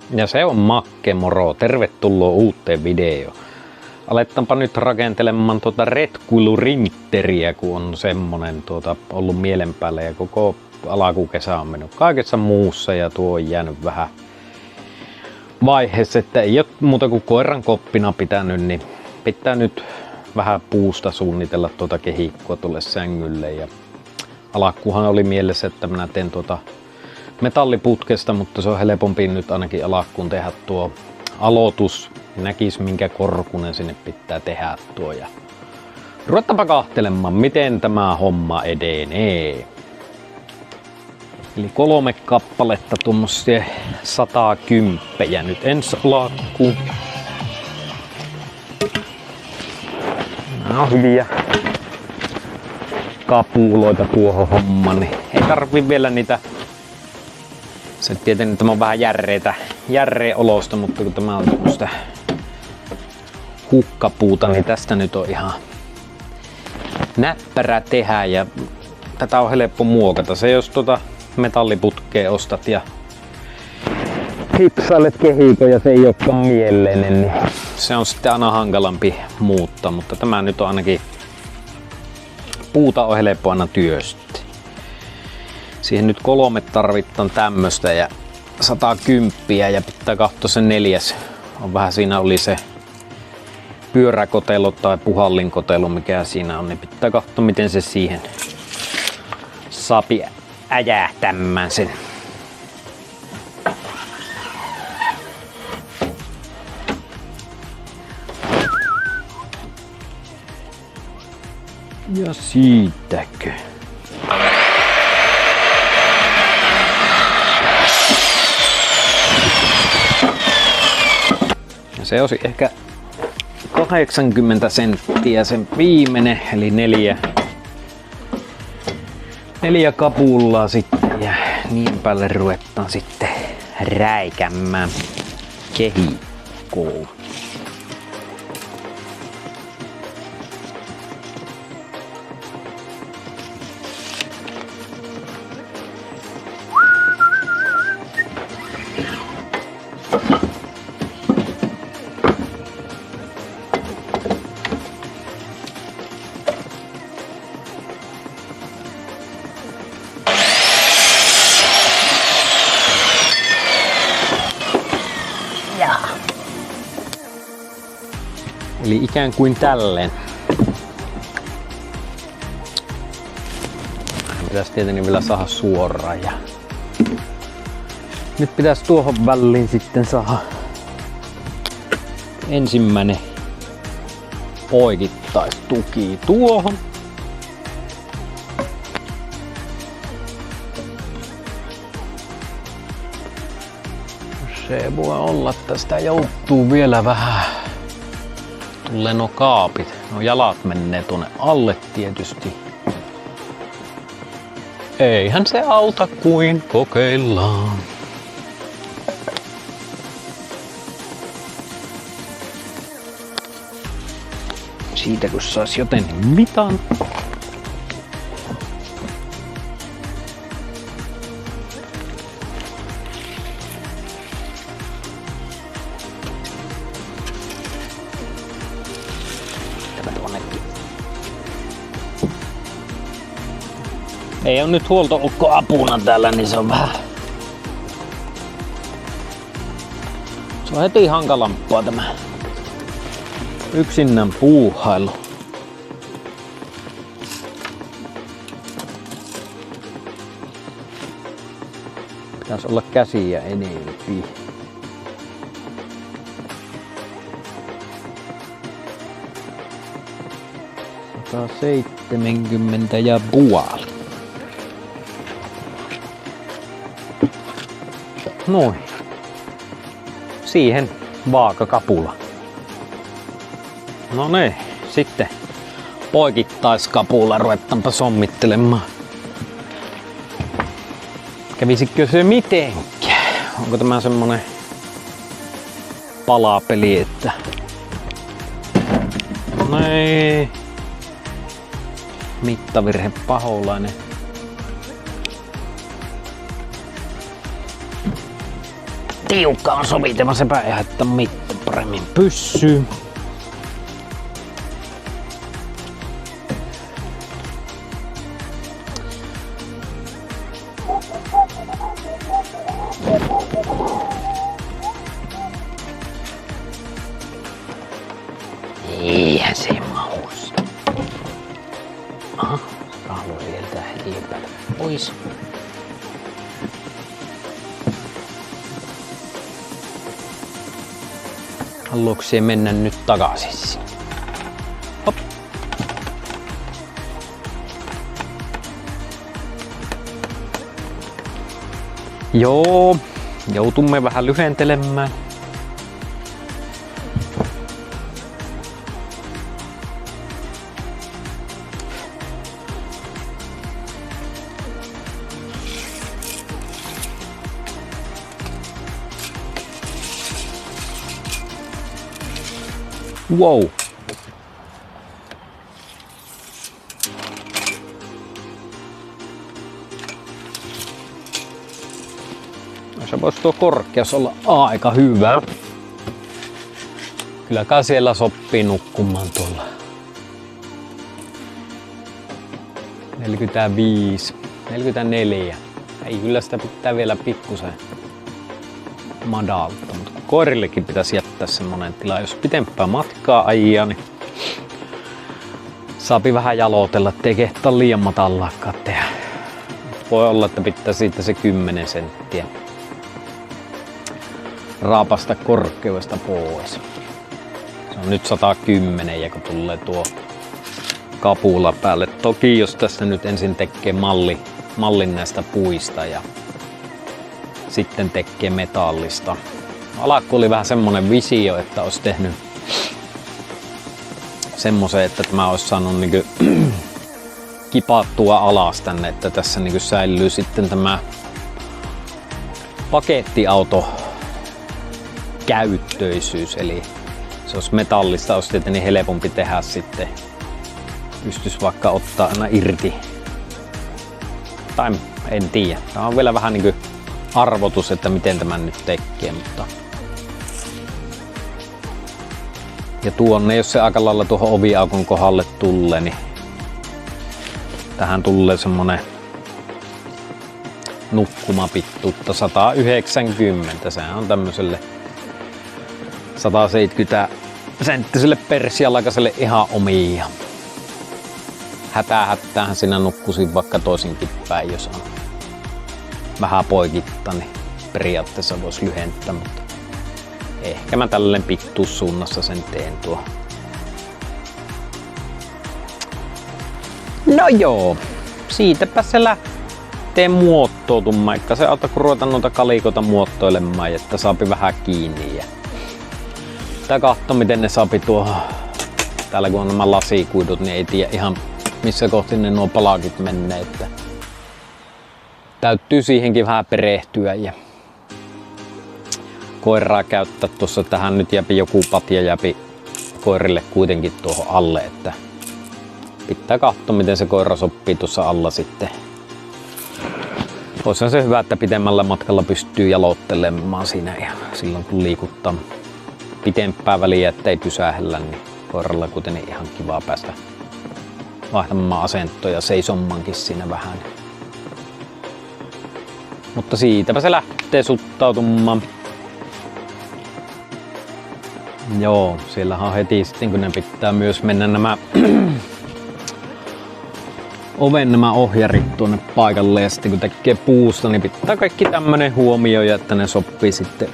Ja se on Makke, moro. Tervetuloa uuteen videoon. Aletaanpa nyt rakentelemaan retkuilurinteriä, kun on semmonen ollut mielen päällä ja koko alkukesä on mennyt kaikessa muussa ja tuo on jäänyt vähän vaiheessa, että ei ole muuta kuin koiran koppina pitänyt, niin pitää nyt vähän puusta suunnitella kehikkoa tuolle sängylle. Ja alakkuhan oli mielessä, että minä teen metalliputkesta, mutta se on helpompi nyt ainakin alakkuun tehdä tuo aloitus. Näkis minkä korkunen sinne pitää tehdä tuo ja ruvettaanpa kahtelemaan miten tämä homma edenee. Eli 3 kappaletta tuommoisia 110 nyt ensi alakkuun. Nämä on hyviä kapuloita tuohon hommaan, niin ei tarvi vielä niitä. Se tietenkin tämä on vähän järreä olosta, mutta kun tämä on tämmöistä hukkapuuta, niin tästä nyt on ihan näppärä tehdä ja tätä on helppo muokata. Se jos metalliputkea ostat ja hipsailet kehikon ja se ei olekaan mieleinen, niin se on sitten aina hankalampi muuttaa, mutta tämä nyt on ainakin puuta on helppo aina työstää. Siihen nyt 3 tarvitaan tämmöstä ja 110 ja pitää katsoa se 4. On vähän siinä oli se pyöräkotelo tai puhallinkotelo mikä siinä on, niin pitää katsoa miten se siihen saapi äjähtämään sen. Ja siitäkö? Se olisi ehkä 80 senttiä sen viimeinen, eli 4 kapullaa sitten ja niin päälle ruvetaan sitten räikämään kehikkoon. Eli ikään kuin tälleen. Pitäisi tietenkin vielä saada suoraan ja nyt pitäisi tuohon väliin sitten saada ensimmäinen poikittaistuki tuohon. Se voi olla, että sitä joutuu vielä vähän. Tulee no kaapit. No jalat menee tuonne alle tietysti. Eihän se auta kuin kokeillaan. Siitä kun sais joten mitan. Ei on nyt huoltoukko apuna täällä, niin se on vähän. Se on heti hankalampaa tämä yksinään puuhailu. Pitäisi olla käsiä enempi. Otetaan 70 ja puoli. Noin. Siihen vaakakapula. No niin, sitten poikittaiskapula ruvetaanpa sommittelemaan. Kävisikö se mitenkään? Onko tämä semmonen palapeli, että no ei. Mittavirhe paholainen. tiukka on sovitema, sepä ei haittaa mitään, paremmin pyssyy. Eihän se mahus. Aha, haluan sieltä eteenpäin pois. Haluatko se mennä nyt takaisin? Hop. Joo, joutumme vähän lyhentelemään. Wow. Se voisi tuo korkeus olla aika hyvä. Kyllä siellä sopii nukkumaan tuolla. 45, 44. Ei, kyllä sitä pitää vielä pikkusen madaltaa, mutta koirillekin pitäisi jättää semmonen tila. Jos pitempää matkaa ajaa, niin saapi vähän jalotella, ettei kehtaa liian matallaakaan tehdä. Voi olla, että pitää siitä se 10 senttiä raapasta korkeudesta pois. Se on nyt 110 ja kun tulee tuo kapula päälle. Toki jos tässä nyt ensin tekee mallin näistä puista ja sitten tekee metallista. Alakku oli vähän semmonen visio, että olisi tehnyt semmoisen, että tämä olisi saanut niinku kipattua alas tänne, että tässä niinku säilyy sitten tämä pakettiauto käyttöisyys, eli se olisi metallista, olisi tietenkin helpompi tehdä sitten. Pystyisi vaikka ottaa aina irti. Tai en tiedä. Tämä on vielä vähän niinku arvotus, että miten tämän nyt tekee, mutta ja tuonne, jos se aika lailla tuohon oviaukon kohdalle tulee, niin tähän tulee semmonen nukkumapituutta 190. Sehän on tämmöiselle 170 senttiselle persialakaiselle ihan omia. Hätäähän siinä nukkusin vaikka toisinkin päin, jos on vähän poikitta, niin periaatteessa voisi lyhentää, mutta ehkä mä tälleen pikkuussuunnassa sen teen tuo. No joo, siitäpä se lähtee muottoutumaan, eikä se auta kun ruveta noita kalikoita muottoilemaan, että saapi vähän kiinni. Ja tää katso miten ne saapi tuohon, täällä kun on nämä lasikuidut, niin ei tiedä ihan missä kohti ne nuo palakit menee, että täytyy siihenkin vähän perehtyä ja koiraa käyttää tuossa. Tähän nyt jääpi joku patja jääpi koirille kuitenkin tuohon alle, että pitää katsoa miten se koira sopii tuossa alla sitten. Olisihan se hyvä, että pitemmällä matkalla pystyy jalottelemaan siinä ja silloin kun liikuttaa pitempää väliä, ettei pysähellä, niin koiralla kuitenkin ihan kivaa päästä vaihtamaan asentoja seisommankin siinä vähän. Mutta siitäpä se lähtee suttautumaan. Joo, siellähän on heti sitten kun ne pitää myös mennä nämä oven nämä ohjarit tuonne paikalle ja sitten kun tekee puusta, niin pitää kaikki tämmönen huomioida, että ne sopii sitten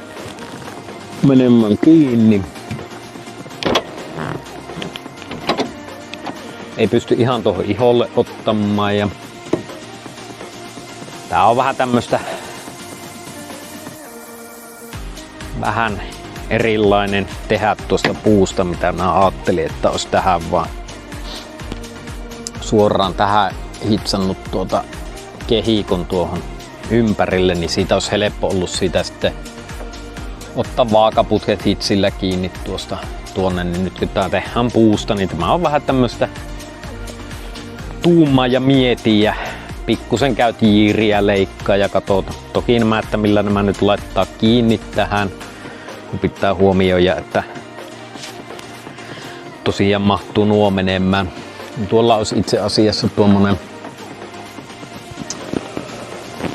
menemään kiinni. Ei pysty ihan tuohon iholle ottamaan ja tää on vähän tämmöstä vähän erilainen tehdä tuosta puusta, mitä mä ajattelin, että olisi tähän vaan suoraan tähän hitsannut tuota kehikon tuohon ympärille, niin siitä olisi helppo ollut siitä sitten ottaa vaakaputket hitsillä kiinni tuosta tuonne, niin nyt kun tää tehdään puusta, niin tämä on vähän tämmöstä tuumaa ja mietiä pikkusen käyt jiiriä leikkaa ja katsotaan. Toki nämä, että millä nämä nyt laittaa kiinni tähän. Pitää huomioida, että tosiaan mahtuu nuo menemään. Tuolla olisi itse asiassa tuommoinen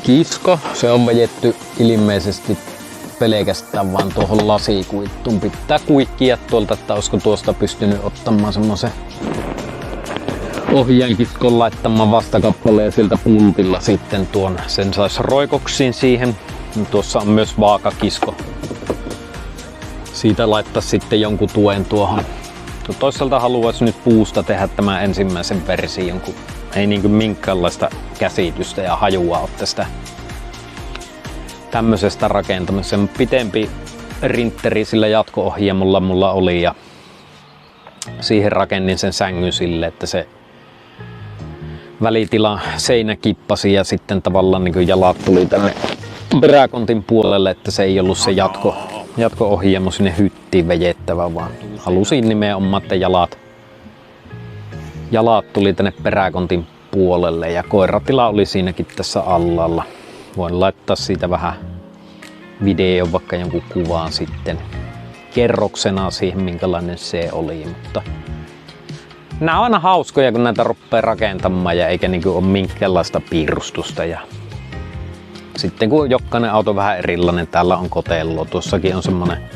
kisko. Se on vejetty ilmeisesti pelkästään vaan tuohon lasikuittuun. Pitää kuikkia tuolta, että olisiko tuosta pystynyt ottamaan semmoisen ohjainkiskon laittamaan vastakappaleen ja siltä pultilla sitten tuon. Sen saisi roikoksiin siihen. Tuossa on myös vaakakisko. Siitä laittaa sitten jonkun tuen tuohon. Toisaalta haluaisin nyt puusta tehdä tämän ensimmäisen version, kun ei niinku minkäänlaista käsitystä ja hajua ole tästä tämmöisestä rakentamisesta. Pitempi rinteri sillä jatko-ohjaamolla mulla oli ja siihen rakennin sen sängyn sille, että se välitila seinä kippasi ja sitten tavallaan niinku jalat tuli tänne peräkontin puolelle, että se ei ollut se jatko-ohjaamo sinne hyttiin vejettävä, vaan halusin nimenomaan, että jalat tuli tänne peräkontin puolelle ja koiratila oli siinäkin tässä allalla. Voin laittaa siitä vähän video, vaikka jonkun kuvaan sitten kerroksena siihen, minkälainen se oli. Mutta nämä on aina hauskoja, kun näitä rupeaa rakentamaan ja eikä niinku ole minkäänlaista piirustusta. Ja sitten kun jokainen auto on vähän erilainen, täällä on kotello, tuossakin on semmonen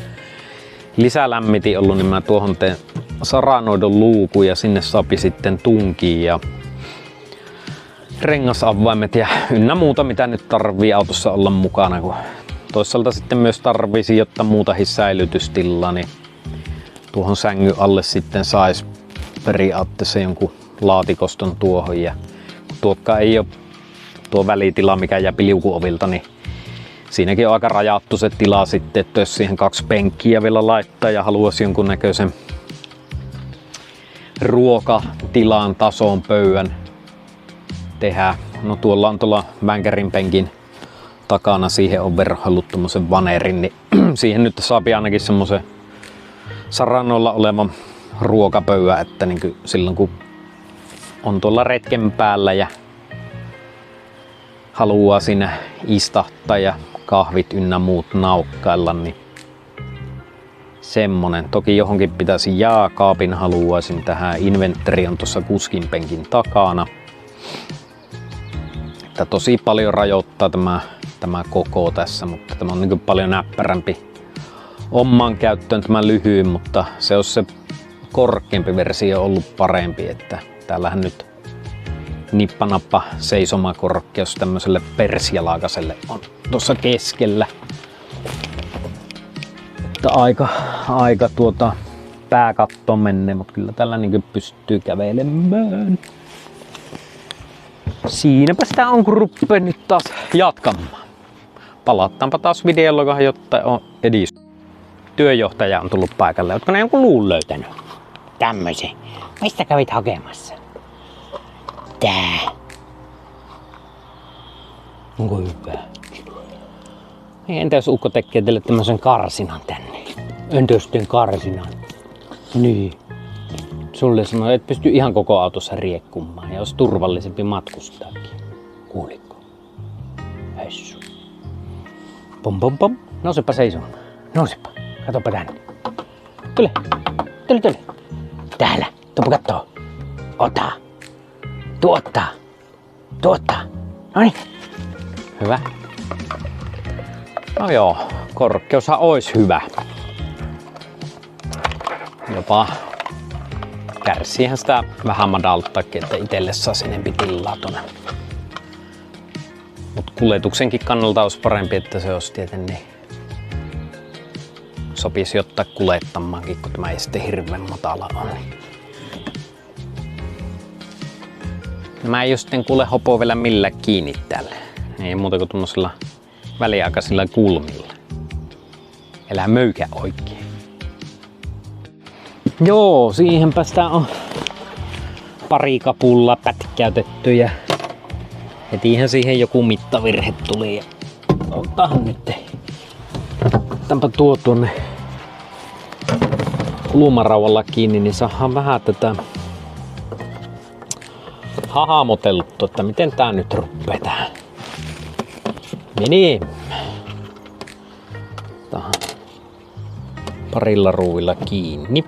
lisälämmiti ollut, niin mä tuohon teen saranoidon luukun ja sinne saapi sitten tunkiin ja rengasavaimet ja ynnä muuta, mitä nyt tarvii autossa olla mukana. Kun toisaalta sitten myös tarvisi, jotta muutakin säilytystilaa, niin tuohon sängyn alle sitten saisi periaatteessa jonkun laatikoston tuohon. Ja kun tuokkaan ei ole tuo välitila, mikä jää liukuovilta, niin siinäkin on aika rajattu se tila sitten, että jos siihen 2 penkkiä vielä laittaa ja haluaisi jonkun näköisen ruokatilan tason pöydän tehdä. No tuolla on tuolla vänkärin penkin takana, siihen on verhoillut tommosen vanerin, niin siihen nyt saapi ainakin semmosen saranoilla olevan ruokapöydän, että niin silloin kun on tuolla retken päällä ja haluaa siinä istahtaa ja kahvit ynnä muut naukkailla, niin semmonen. Toki johonkin pitäisi jääkaapin, haluaisin tähän. Inventari on tuossa kuskin penkin takana. Että tosi paljon rajoittaa tämä koko tässä, mutta tämä on niin paljon näppärämpi omaan käyttöön tämä lyhyin, mutta se on se korkeampi versio ollut parempi, että täällähän nyt nippanappa seisomakorkeus tämmöiselle persialaakaselle on tuossa keskellä. Että aika pääkattoon menee, mutta kyllä tällä niin pystyy kävelemään. Siinäpä sitä on, kun ruppee nyt taas jatkamaan. Palataanpa taas videolla, jotta on edistys. Työjohtaja on tullut paikalle. Ootko ne jonkun luun löytänyt? Tämmöisen. Mistä kävit hakemassa? Tää. Onko hyvä? Entä jos ukko tekee teille tämmösen karsinan tänne? Öntöstön karsinan. Niin. Sulle sanoi, että pysty ihan koko autossa riekkumaan ja olisi turvallisempi matkustaakin. Kuuliko? Hessu. Pom pom pom. Nousepa seisomaan. Nousepa. Katopa tänne. Tule. Täällä. Tuopa kattoo. Ota. Tuottaa. Noniin. Hyvä. No joo, korkeushan olisi hyvä. Jopa kärsiihän sitä vähän madaltaakin, että itselle saisi enempi tilaa tuonne. Mut kuljetuksenkin kannalta olisi parempi, että se olisi tietenkin sopisi ottaa kuljettamaankin, kun tämä ei sitten hirveän matala on. Mä ei ole sitten kuule hopoa vielä millään kiinni tälle. Ei muuta kuin tuommoisilla väliaikaisilla kulmilla. Elää möykä oikein. Joo, siihenpä sitä on pari kapulla pätkäytetty ja hetihän siihen joku mittavirhe tuli. Ja otahan nyt. Otetaanpa tuo tuonne kulmaraualla kiinni, niin saadaan vähän tätä hahmoteltu, että miten tää nyt ruppee tähän. Meni. Tähän parilla ruuvilla kiinni.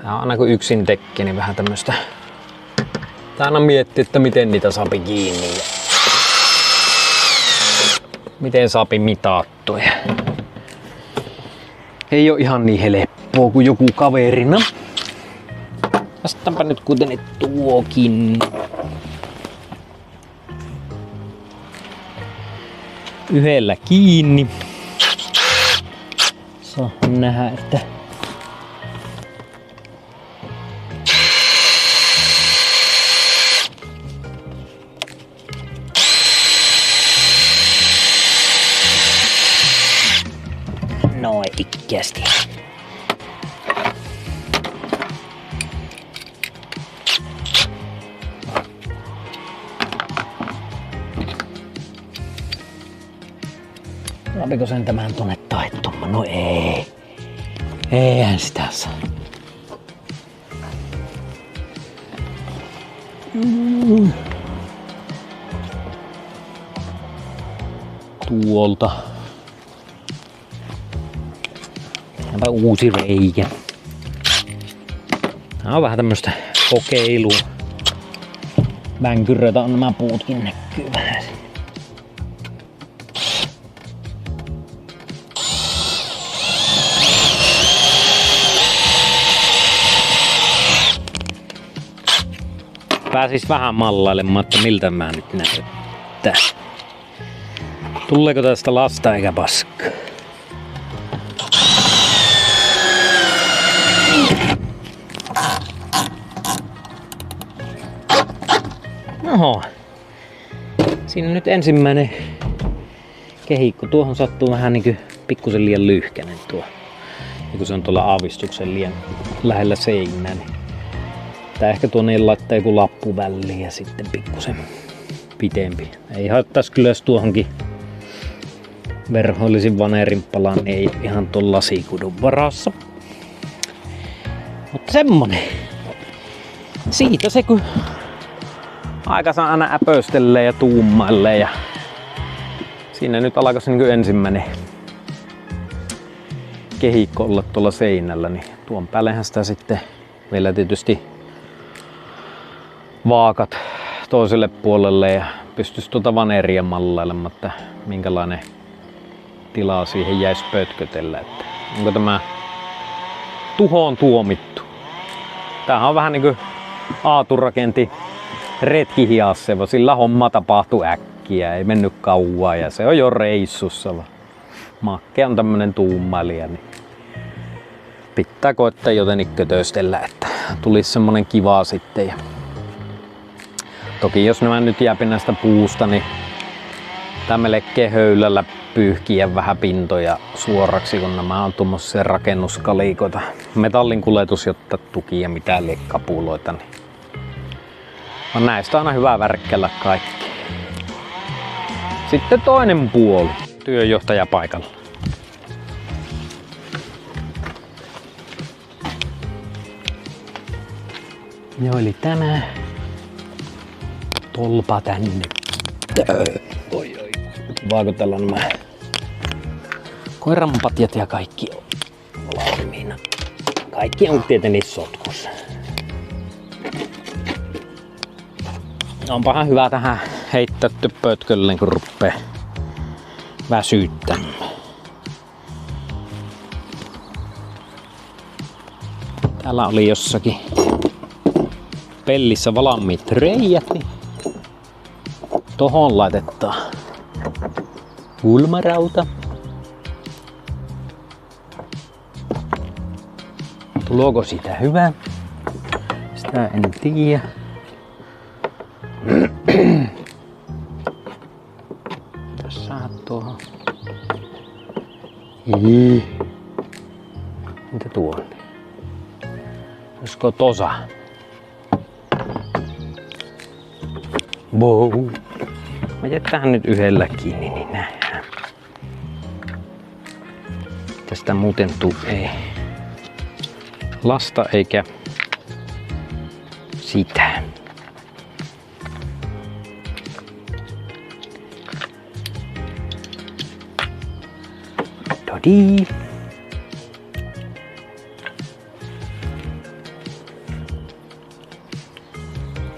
Tää on aina kun yksin tekee, niin vähän tämmöstä. Tää aina miettii, että miten niitä saapi kiinni ja miten saapi mitattuja. Ei oo ihan niin helppoa kuin joku kaverina. Vastaanpa nyt kuitenkin tuokin. Yhdellä kiinni. Saa nähdä, että noin ikkeästi. Saapiko sen tämän tonne taittumaan? No ei. Eihän sitä saa. Tuolta. Tämä uusi reikä. Tää on vähän tämmöstä kokeilua. Vänkyröitä on nämä puutkin näkyy vähän. Pääsis vähän mallailemaan, että miltä mä nyt näyttää. Tuleeko tästä lasta eikä paskaa? Oho. Siinä nyt ensimmäinen kehikko. Tuohon sattuu vähän niinku pikkusen liian lyhkänen tuo. Ja kun se on tuolla aavistuksen liian lähellä seinää, niin tää ehkä tuonne laittaa joku lappu väliin ja sitten pikkusen pitempi. Ei haittais kyllä, jos tuohonkin verhoillisin vaneerinpalaan, niin ei ihan tuon lasikudun varassa. Mutta semmonen. Siitä se kun aikansa aina äpöstelee ja tuumailee ja siinä nyt alkaisi niin ensimmäinen kehikko olla tuolla seinällä, niin tuon päällehän sitä sitten vielä tietysti vaakat toiselle puolelle ja pystyisi tuota vaneria mallailemaan, että minkälainen tila siihen jäisi pötkötellä. Että onko tämä tuhoon tuomittu? Tämähän on vähän niin kuin Aatu rakenti retkihiasseva, sillä homma tapahtui äkkiä, ei mennyt kauaa ja se on jo reissussa. Makke on tämmönen tuumailija, niin pitää koittaa jotenkin kötöstellä, että tulisi semmonen kiva sitten. Ja toki jos nämä nyt jääpi näistä puusta, niin tää melkein höylällä pyyhkiä vähän pintoja suoraksi, kun nämä on tuommoisia rakennuskalikoita. Metallin kuljetus, jotta tuki ja mitään liekkapuloita. Niin on näistä aina hyvä värkkellä kaikki. Sitten toinen puoli. Työjohtaja paikalla. Joo, eli tämä tolpa tänne. Oi. Vaikutella nämä koiranpatjat ja kaikki on valmiina. Kaikki on tietenkin sotkussa. Onpahan hyvä tähän heittää pötkölle, kun ruppee väsyttämään. Täällä oli jossakin pellissä valmiit reijät. Tohon laitetaan kulmarauta. Tulooko siitä hyvä? Sitä en tiedä. Tässä saat tuohon. Mitä tuo on? Olisiko tosa? Wow. Mä jätän nyt yhdellä kiinni, niin nähdään. Tästä muuten ei lasta eikä sitä. Todi.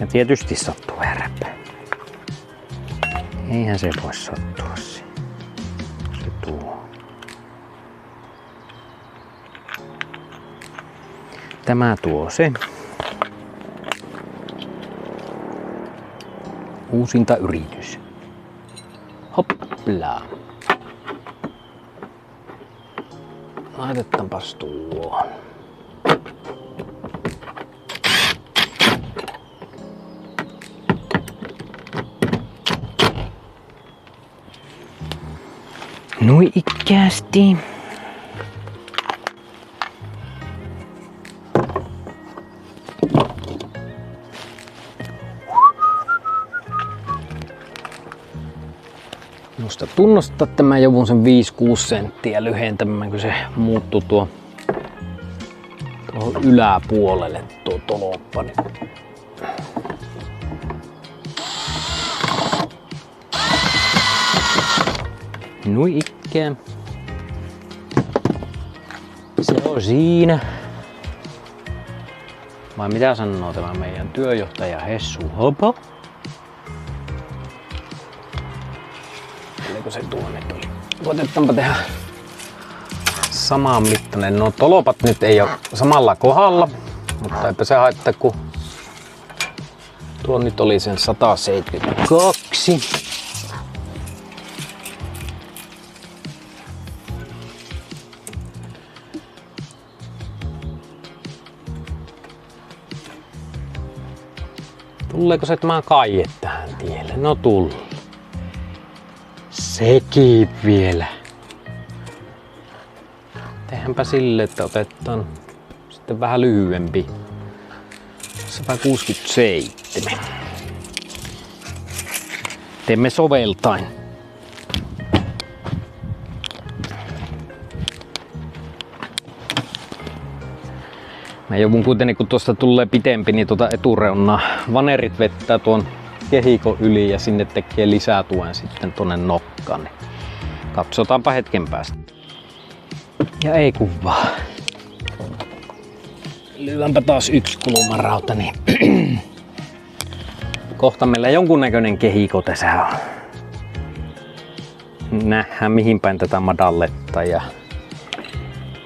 Ja tietysti sattuu härppä. Eihän se voi sattua se tuo. Tämä tuo se. Uusinta yritys. Hoppla. Laitetaanpas tuohon. Noi ikkäästi. Musta tunnustaa, että mä joudun sen 5-6 senttiä lyhentämään, kun se muuttui tuohon yläpuolelle tuo toloppa. Nui ikkää. Se on siinä. Vai mitä sanoo tämä meidän työjohtaja Hessu Hopo? Oliko se tuo nyt oli? Koitetaanpa tehdä saman mittainen. No tolopat nyt ei ole samalla kohdalla, mutta eipä se haittaa, kun tuo nyt oli sen 172. Tuleeko se tämä kaie tähän tielle? No tulla. Sekin vielä. Tehdäänpä sille, että otetaan sitten vähän lyhyempi. 167. Teemme soveltain. Mä joudun kuitenkin, kun tuosta tulee pitempi, niin tuota etureunaa vanerit vettää tuon kehikon yli ja sinne tekee lisätuen sitten tuonne nokkaan. Niin katsotaanpa hetken päästä. Ja ei kuvaa. Lyödäänpä taas yksi kulmarauta, niin kohta meillä jonkunnäköinen kehiko tässä on. Nähdään mihin päin tätä madalletta ja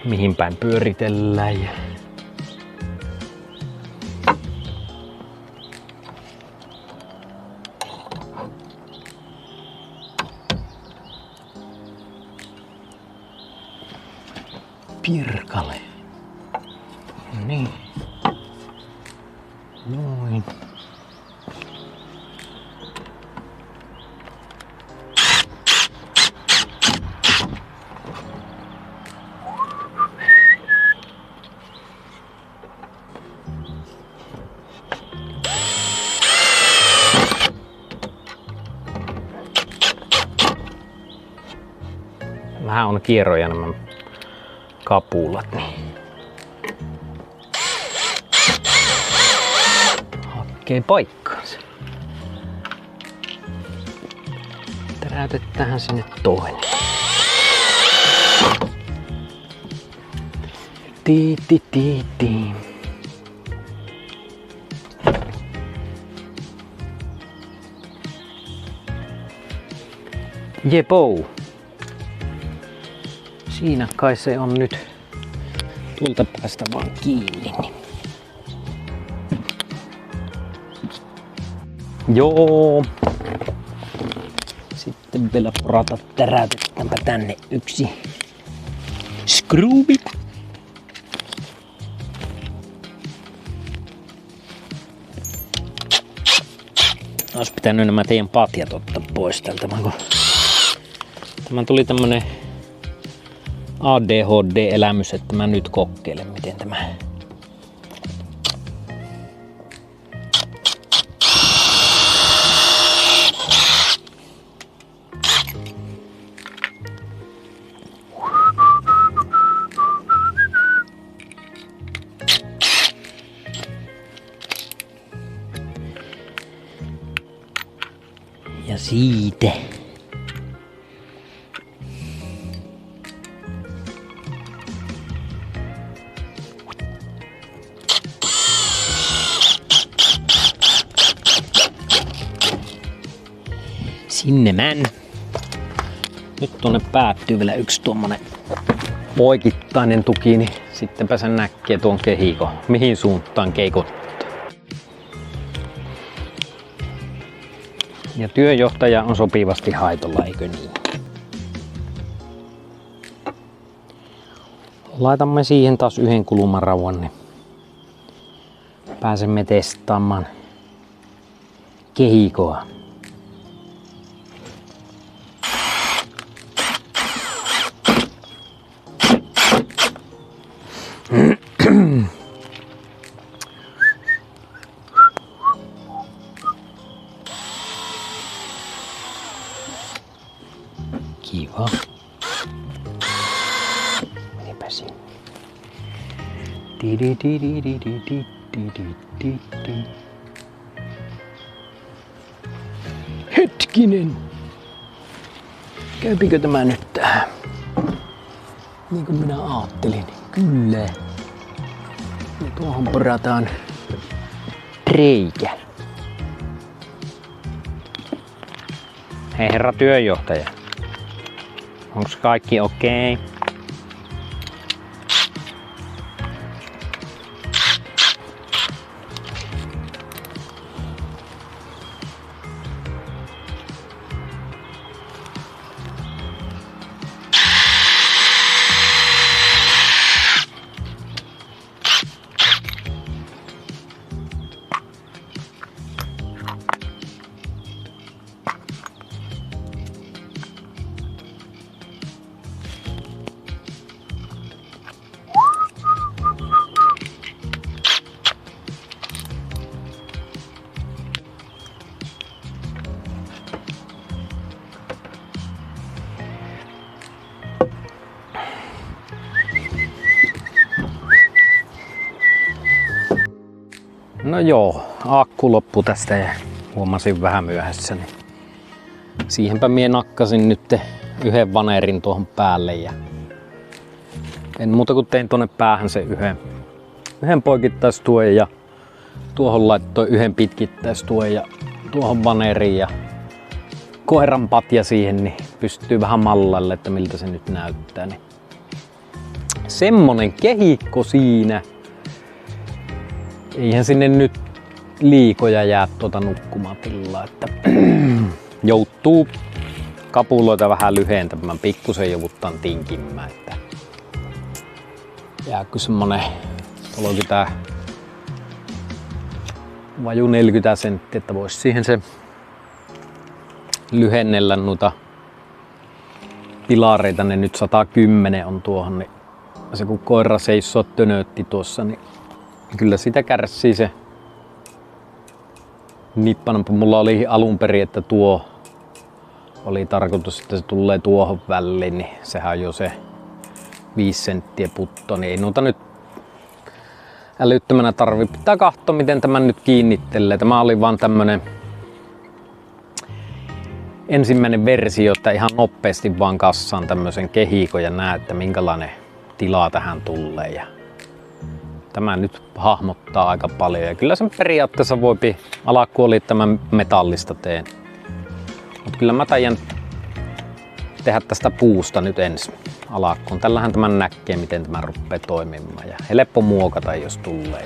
mihin päin pyöritellään. Pirkale. Niin. Noin. Vähän on kierroja nämä kapulat, niin hakee paikkaansa. Täräytetään sinne toinen. Ti. Jepou. Siinä kai se on nyt tuolta päästä vaan kiinni. Niin. Joo. Sitten vielä porata täräytetäänpä tänne yksi skruuvi. Olisi pitänyt nämä teidän patjat ottaa pois tältä, kun tämä tuli tämmönen ADHD-elämys, että mä nyt kokeilen miten tämä. Ja siitä. Sinne män. Nyt tuonne päättyy vielä yksi tuommoinen poikittainen tuki, niin sittenpä sen näkee tuon kehikon, mihin suuntaan keikottaa. Ja työjohtaja on sopivasti haitolla, eikö niin? Laitamme siihen taas yhden kulumarauan, niin pääsemme testaamaan kehikoa. Kiva. Menipä sinne. Hetkinen. Käypikö tämä nyt tähän? Niin kuin minä ajattelin. Kyllä. Ja tuohon porataan reikä. Hei herra työjohtaja. Onks kaikki okei? No joo, akku loppu tästä ja huomasin vähän myöhässä. Niin siihenpä mie nakkasin nyt yhden vanerin tuohon päälle ja en muuta kuin tein tuonne päähän sen yhden poikittaistuen ja tuohon laittoi yhden pitkittäistuen ja tuohon vaneriin ja koiran patja siihen, niin pystyy vähän mallalle, että miltä se nyt näyttää. Niin semmonen kehikko siinä. Eihän sinne nyt liikoja jää tuota nukkumatilla, että joutuu kapuloita vähän lyhentämään, pikkusen jouduttaan tinkimään, että jääkö semmonen 30 vaju 40 senttiä, että voisi siihen se lyhennellä noita pilareita, ne nyt 110 on tuohon, niin se kun koira seisoo tönötti tuossa, niin kyllä sitä kärsii se nippanampu. Mulla oli alun perin, että tuo oli tarkoitus, että se tulee tuohon väliin, niin sehän on jo se 5 senttiä putto, niin ei noita nyt älyttömänä tarvi. Pitää katsoa, miten tämän nyt kiinnittelee. Tämä oli vaan tämmönen ensimmäinen versio, että ihan nopeasti vaan kassaan tämmöisen kehikon ja näe, että minkälainen tila tähän tulee. Ja tämä nyt hahmottaa aika paljon ja kyllä sen periaatteessa voipi alkuun oli tämän metallista teen. Mutta kyllä mä taian tehdä tästä puusta nyt ensin. alakkuun. Tällähän tämän näkee, miten tämä rupeaa toimimaan ja helppo muokata, jos tulee.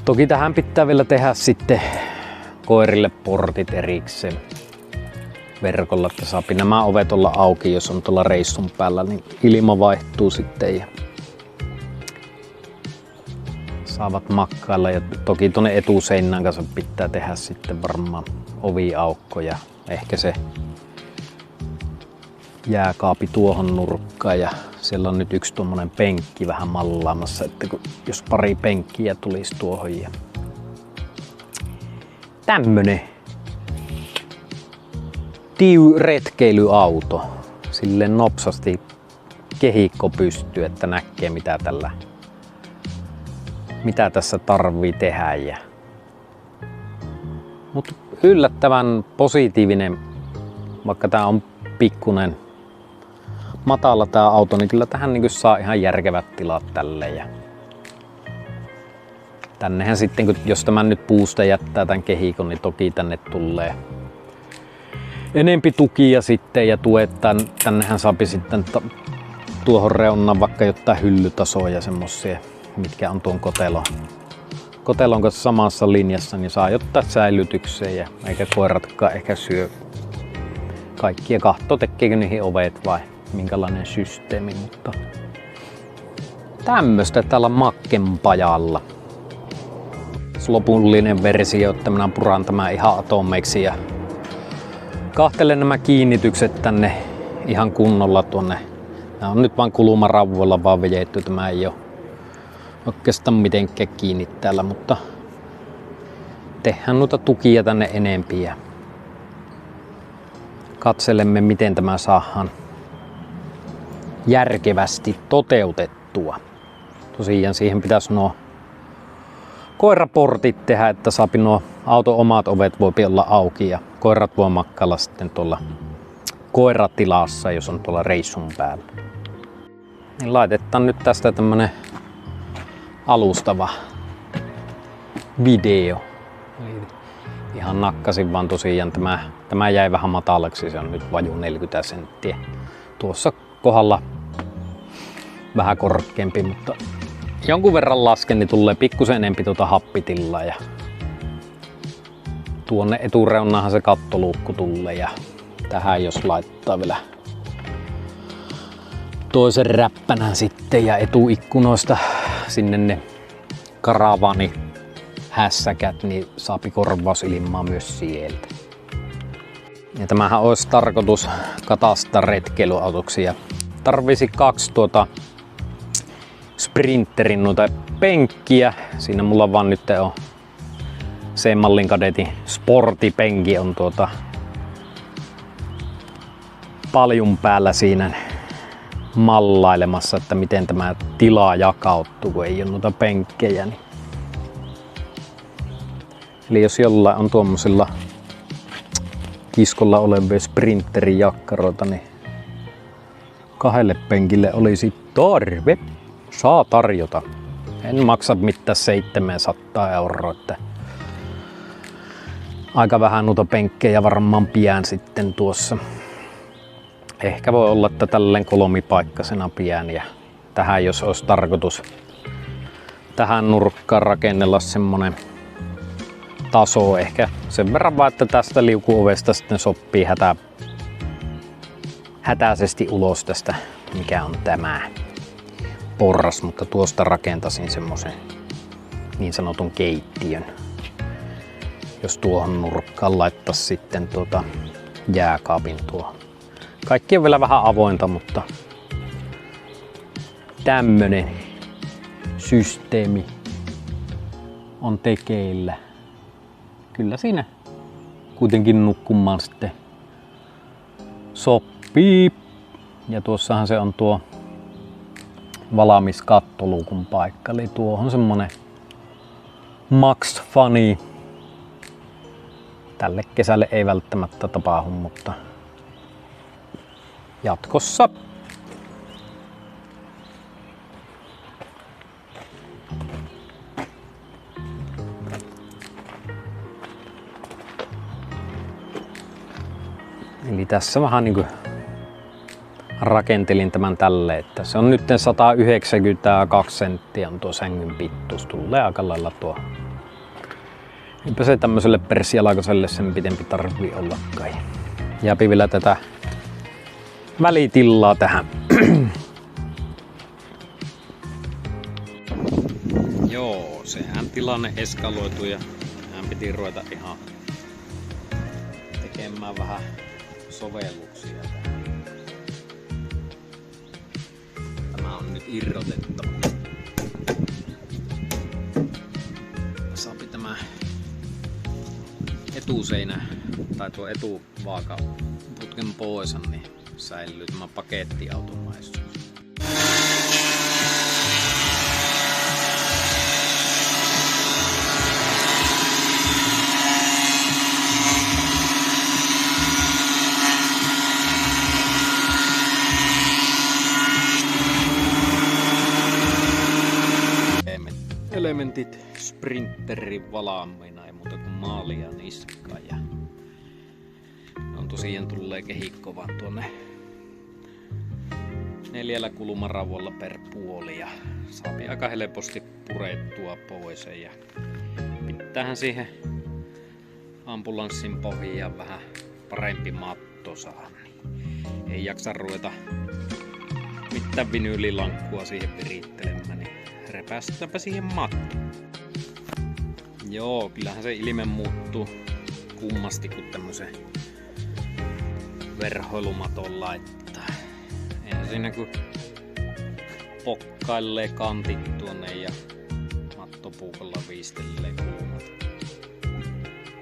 Toki tähän pitää vielä tehdä sitten koirille portit erikseen verkolla, että saa nämä ovet olla auki, jos on tuolla reissun päällä, niin ilma vaihtuu sitten ja saavat makkailla. Ja toki tuonne etuseinän kanssa pitää tehdä sitten varmaan oviaukko ja ehkä se jääkaapi tuohon nurkkaan ja siellä on nyt yksi tuommoinen penkki vähän mallaamassa, että jos pari penkkiä tulisi tuohon ja tämmönen retkeilyaauto, sille nopsasti kehikko pystyy, että näkee mitä tässä tarvii tehdä. Mutta yllättävän positiivinen, vaikka tää on pikkunen matala tää auto, niin kyllä tähän niin saa ihan järkevät tilat tälle. Ja tännehän sitten, jos tämän nyt puusta jättää tämän kehikon, niin toki tänne tulee enempi tukia sitten ja tuet. Tännehän saapi sitten tuohon reunaan vaikka jotain hyllytasoja semmosia, mitkä on tuon kotelon kanssa samassa linjassa, niin saa jotain säilytykseen ja eikä koiratkaan ehkä syö kaikkia. Kahtoo tekeekö niihin ovet vai minkälainen systeemi, mutta tämmöstä täällä Macken-pajalla. Lopullinen versio, että minä puran tämän ihan atomeiksi ja kahtelen nämä kiinnitykset tänne ihan kunnolla tuonne. Nämä on nyt vain kulumarauvoilla vaan vejetty, tämä ei ole oikeastaan mitenkään kiinni täällä, mutta tehdään noita tukia tänne enempi ja katselemme, miten tämä saadaan järkevästi toteutettua. Tosiaan siihen pitäisi nuo koiraportit tehdä, että saapi nuo auton omat ovet voi olla auki ja koirat voi makkailla sitten tuolla koiratilassa, jos on tuolla reissun päällä. Niin laitetaan nyt tästä tämmönen alustava video. Eli ihan nakkasin vaan tosiaan tämä jäi vähän matalaksi, se on nyt vaju 40 senttiä. Tuossa kohdalla vähän korkeampi, mutta jonkun verran lasken, niin tulee pikkusen enempi tuota happitillaa ja tuonne etureunaanhan se kattoluukku tulee ja tähän jos laittaa vielä toisen räppänän sitten ja etuikkunoista sinne ne karavani hässäkät, niin saapi korvausilmaa myös sieltä. Ja tämähän olisi tarkoitus katasta retkeilyautoksi ja tarvisi 2 Sprinterin noita penkkiä. Siinä mulla vaan nyt on C-mallin kadetin sportipenki on paljun päällä siinä mallailemassa, että miten tämä tila jakautuu, kun ei ole noita penkkejä. Niin. Eli jos jollain on tuommoisilla kiskolla olevia Sprinterin jakkaroita, niin 2 penkille olisi tarve. Saa tarjota. En maksa mitään 700 €, että aika vähän noita penkkejä varmaan pian sitten tuossa. Ehkä voi olla, että tälleen kolmipaikkasena pian ja tähän jos olisi tarkoitus tähän nurkkaan rakennella semmonen taso ehkä sen verran vaan, että tästä liukuovesta sitten sopii hätäisesti ulos tästä, mikä on tämä porras, mutta tuosta rakentasin semmosen niin sanotun keittiön. Jos tuohon nurkkaan laittaisi sitten jääkaapin tuohon. Kaikki on vielä vähän avointa, mutta tämmönen systeemi on tekeillä. Kyllä siinä kuitenkin nukkumaan sitten sopii. Ja tuossahan se on tuo valmis kattoluukun paikka. Eli tuo on semmonen Max Funny. Tälle kesälle ei välttämättä tapahdu, mutta jatkossa. Eli tässä vähän niinku rakentelin tämän tälle, että se on nyt 192 senttiä on tuo sängyn pittuus. Tulee aika lailla tuo. Eipä se tämmöiselle persialaikoselle sen pitempi tarvii ollakaan. Jääpi vielä tätä välitilaa tähän. Joo, sehän tilanne eskaloitui ja hän piti ruveta ihan tekemään vähän sovelluksia tähän. Tämä on nyt irrotettava. Saapi tämä etuseinä tai tuo etuvaaka putken pois, niin säilyy tämä pakettiautomaisuus. Elementit sprinterin valaamina, ei muuta kuin maalia niskaa ja on tosiaan tulee kehikko vaan tuonne 4 kulmaravalla per puoli ja saapi aika helposti purettua pois ja pitäähän siihen ambulanssin pohjaan vähän parempi matto saa, niin ei jaksa ruveta mitään vinyylilankkua siihen virittelemään, niin repästäpä siihen matto. Joo, kyllähän se ilme muuttuu kummasti, kun tämmösen verhoilumaton laittaa. Eihän siinä kun pokkailee kantit tuonne ja mattopuukolla viistelee kulmat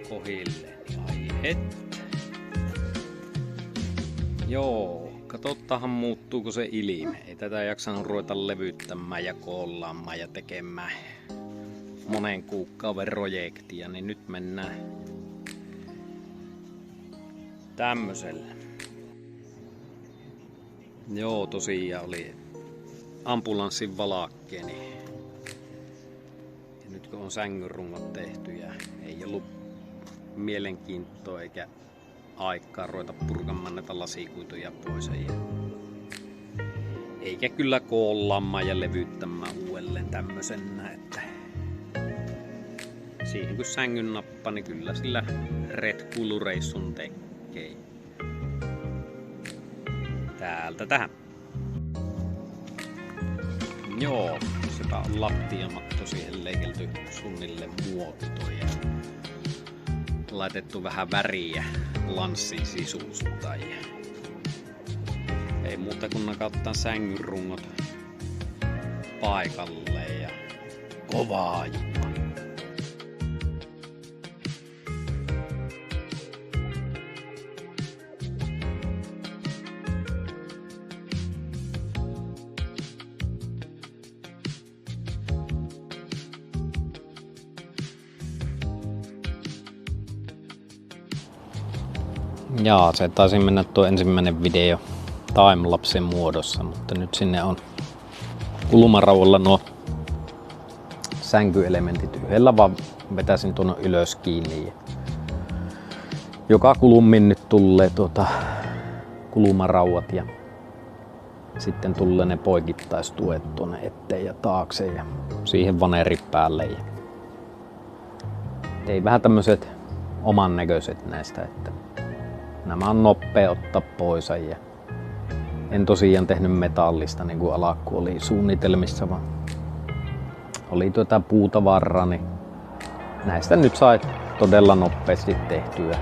kohilleen, niin ai että. Joo, katsotaanhan muuttuuko se ilme. Ei tätä jaksanut ruveta levyttämään ja koollaamaan ja tekemään monen kuukauden projektia, niin nyt mennään tämmöisellä. Joo, tosiaan oli ambulanssin valakkeeni. Ja nyt kun on sängynrungot tehty ja ei ollut mielenkiintoa eikä aikaa ruveta purkamaan näitä lasikuituja pois. Eikä kyllä koollaamaan ja levyttämään uudelleen tämmöisenä, että siihen kun sängyn nappaa, niin kyllä sillä retkuilureissun tekee. Täältä tähän. Joo, sepä on lattiamatto siihen leikelty suunnilleen muotoon ja laitettu vähän väriä lanssin sisusta. Ei muuta kuin nakauttaa sängynrungot paikalle ja kovaa jumaa. Jaa, se taisi mennä tuo ensimmäinen video timelapsen muodossa, mutta nyt sinne on kulmaraualla nuo sänkyelementit yhdellä vaan vetäisin tuonne ylös kiinni. Ja joka kulummin nyt tulee kulmarauat ja sitten tulee ne poikittaistuet tuonne eteen ja taakse ja siihen vaneri päälle. Ja tein vähän tämmöiset oman näköiset näistä, että nämä on nopea ottaa pois ja en tosiaan tehnyt metallista niin kuin alakku oli suunnitelmissa, vaan oli puutavaraa, niin näistä nyt sai todella nopeasti tehtyä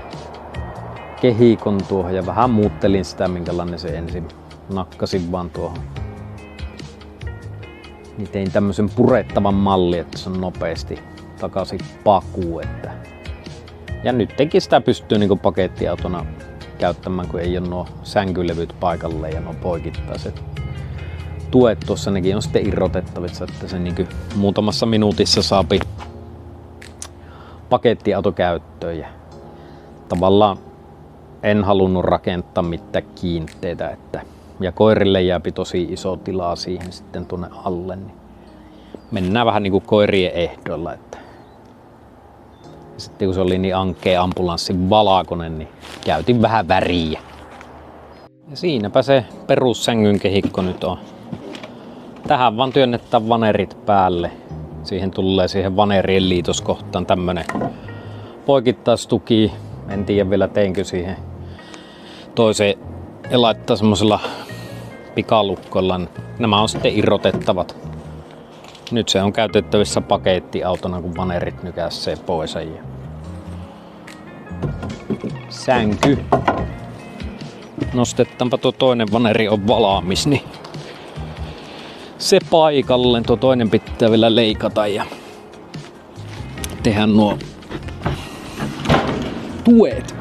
kehikon tuohon ja vähän muuttelin sitä, minkälainen se ensin nakkasin vaan tuohon. Niin tein tämmöisen purettavan malli, että se on nopeasti takaisin pakuun. Ja nyt sitä pystyy niin pakettiautona käyttämään, kun ei ole nuo sänkylevyt paikalle ja nuo poikittaiset tuet tuossa, nekin on sitten irrotettavissa, että se niin muutamassa minuutissa saapi pakettiauto käyttöön. Ja tavallaan en halunnut rakentaa mitään kiinteitä, ja koirille jääpi tosi iso tilaa siihen sitten tuonne alle. Niin mennään vähän niin kuin koirien ehdoilla. Sitten kun se oli niin ankea ambulanssin valkoinen, niin käytin vähän väriä. Ja siinäpä se perussängyn kehikko nyt on. Tähän vaan työnnetään vanerit päälle. Siihen tulee siihen vanerien liitoskohtaan tämmönen poikittaistuki. En tiedä vielä teinkö siihen toiseen ja laittaa semmosella pikalukkoilla. Nämä on sitten irrotettavat. Nyt se on käytettävissä pakettiautona, kun vanerit nykäisee pois. Sänky. Nostetaanpa tuo toinen vaneri on valmis, niin se paikalleen. Tuo toinen pitää vielä leikata ja tehdä nuo tuet.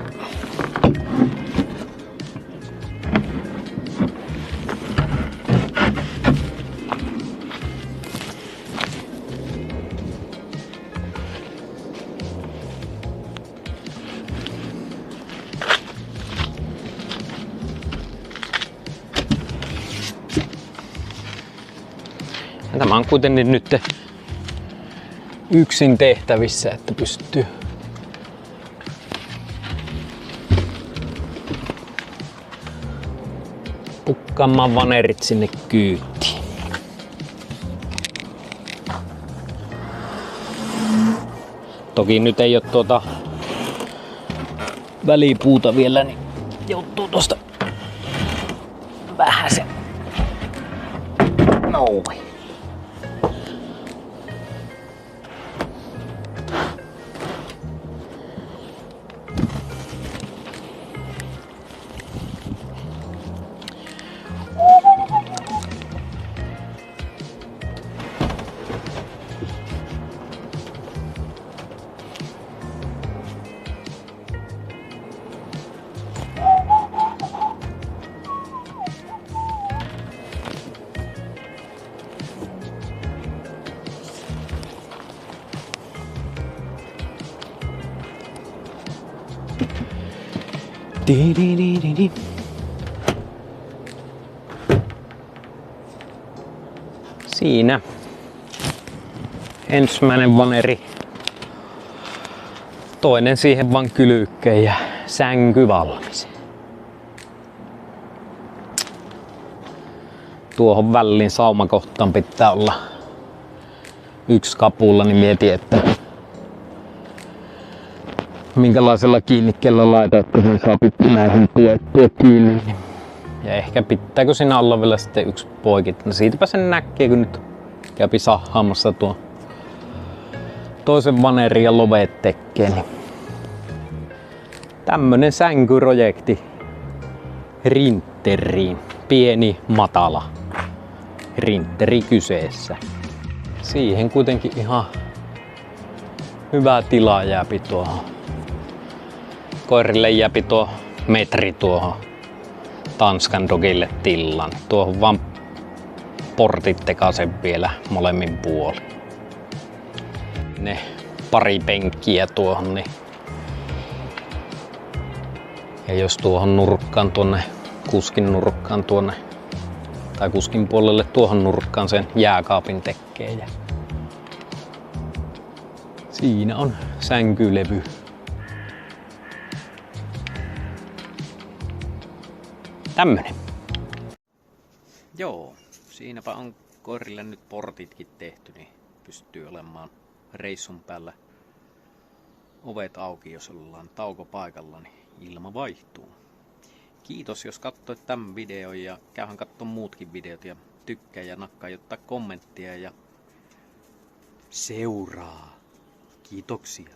Tämä on kuitenkin nyt yksin tehtävissä, että pystyy pukkaamaan vanerit sinne kyytiin. Toki nyt ei ole välipuuta vielä, niin joutuu tosta vähäsen. Noin. Siinä ensimmäinen vaneri, toinen siihen vaan kylyykkeen ja sänky valmis. Tuohon väliin saumakohtaan pitää olla yksi kapulla, niin mietin, että minkälaisella kiinnikkeellä laitaa, että sen saa näihin tuettua kiinni. Ja ehkä pitääkö siinä olla vielä sitten yksi poikit. No siitäpä sen näkee, kun nyt käpi sahaamassa tuo toisen vanerin ja lovet tekee. Niin tämmönen sänkyprojekti rinteriin. Pieni, matala rinteri kyseessä. Siihen kuitenkin ihan hyvä tila jääpi tuohon. Koirille jääpi tuo metri tuohon Tanskan dogille tilan. Tuohon vaan portit tekasen vielä molemmin puolin. Ne pari penkkiä tuohon. Niin. Ja jos tuohon nurkkaan tuonne, kuskin nurkkaan tuonne, tai kuskin puolelle tuohon nurkkaan sen jääkaapin tekee. Ja siinä on sänkylevy. Tämmönen. Joo, siinäpä on koirille nyt portitkin tehty, niin pystyy olemaan reissun päällä ovet auki, jos ollaan taukopaikalla, niin ilma vaihtuu. Kiitos, jos katsoit tämän videon ja käyhän katsomaan muutkin videot ja tykkää ja nakkaa jotta kommenttia ja seuraa. Kiitoksia.